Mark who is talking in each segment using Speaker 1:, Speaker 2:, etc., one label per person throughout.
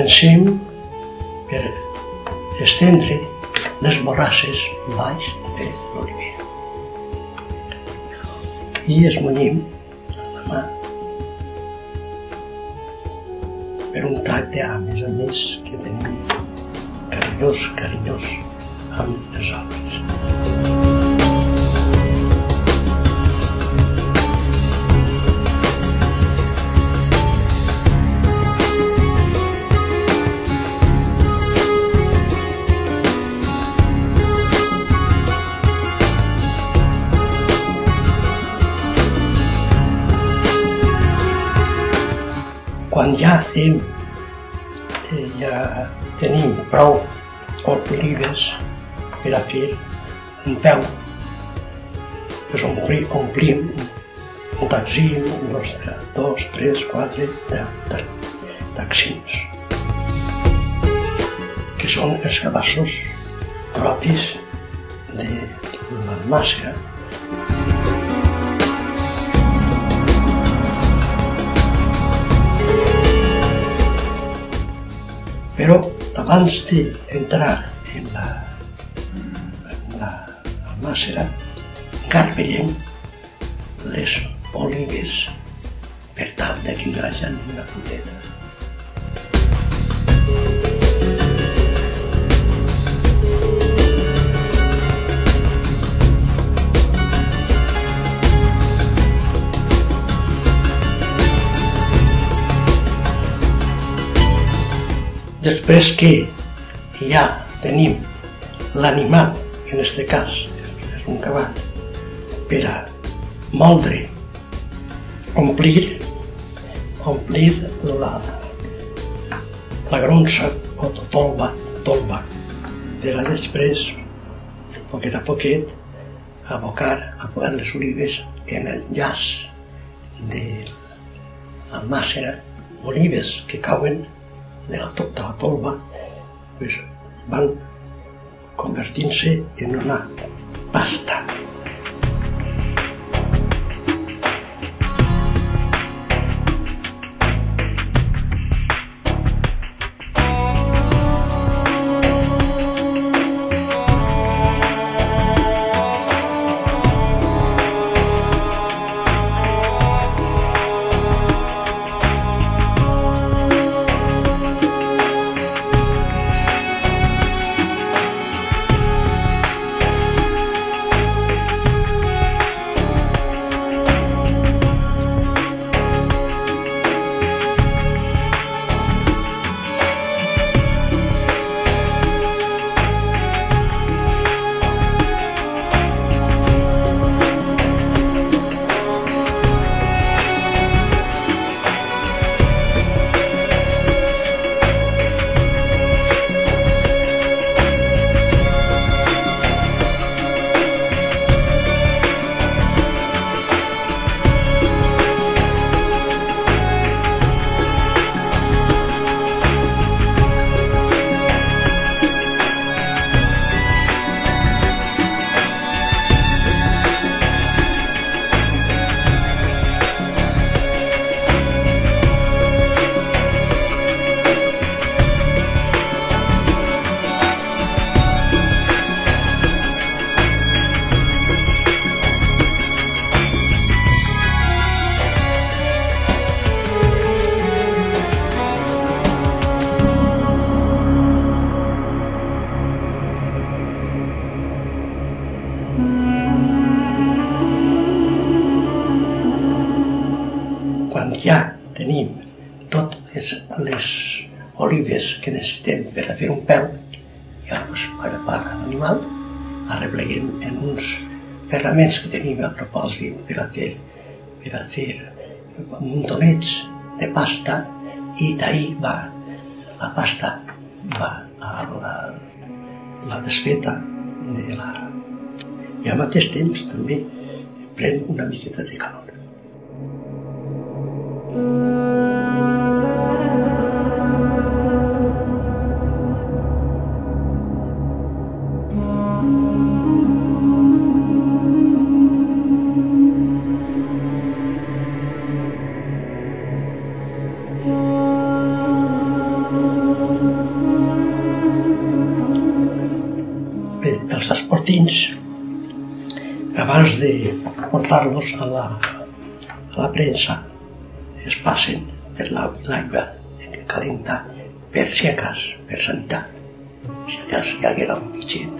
Speaker 1: Comencem per estendre les borrasses baix de l'oliver. I esmunyim amb la mà per un tracte, a més, que tenim carinyós amb les obres. Quan ja tenim prou olives per a fer un peu, doncs omplim un taxim, 2, 3, 4 taxims, que són els cabassos propis de l'Almàssera. Però abans d'entrar en l'Almàssera, garbellem les olives per tal de que hi hagi una fruteta. Després que ja tenim l'animal, que en aquest cas és un cavall, per a moldre, omplir la gronxa o tolva, per a després, poquet a poquet, abocar les olives en el llaç de l'Almàssera. Olives que cauen de la tolva van convertint-se en una pasta. Quan ja tenim totes les olives que necessitem per a fer un peu, ja per l'animal, arrepleguem en uns ferraments que tenim a propòsit per a fer muntonets de pasta, i d'ahir la pasta va a la desfeta i al mateix temps també pren una miqueta de calor. intestins, abans de portar-los a la premsa, es passen per l'aigua calenta per si acas, per sanitat, si acas hi haguera un bitxet.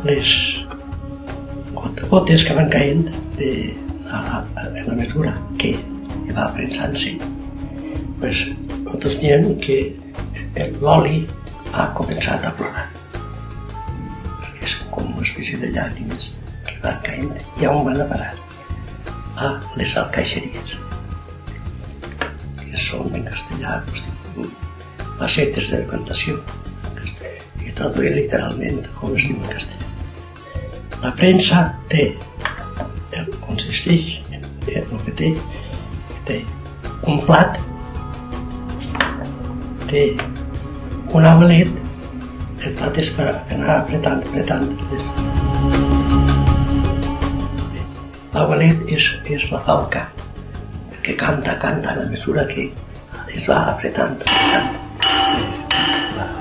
Speaker 1: Les gotes que van caient en la mesura que va prensant-se, nosaltres diem que l'oli ha començat a plorar, perquè és com una espècie de llàgrimes que van caient i on van a parar? A les alcaixeries, que són en castellà facetes de decantació, que traduït literalment com es diu en castellà. La premsa consisteix en el que té un plat, té un abelet, el plat és per anar apretant. L'abelet és la falca, que canta a la mesura que es va apretant la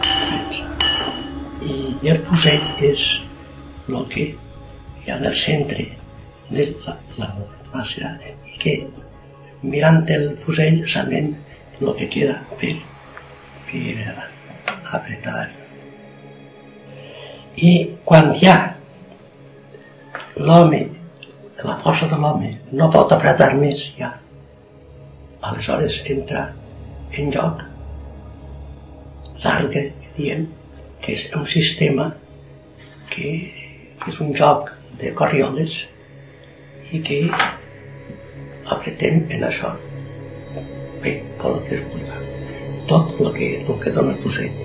Speaker 1: premsa. I el fusell és el que hi ha en el centre de la massa i que mirant el fusell sabent el que queda per apretar. I quan ja l'home, la força de l'home, no pot apretar més, ja aleshores entra en joc l'argue, diem, que és un sistema que és un joc de corrioles i que apretem en això. Bé, tot el que es vulgui. Tot el que dona el fusell.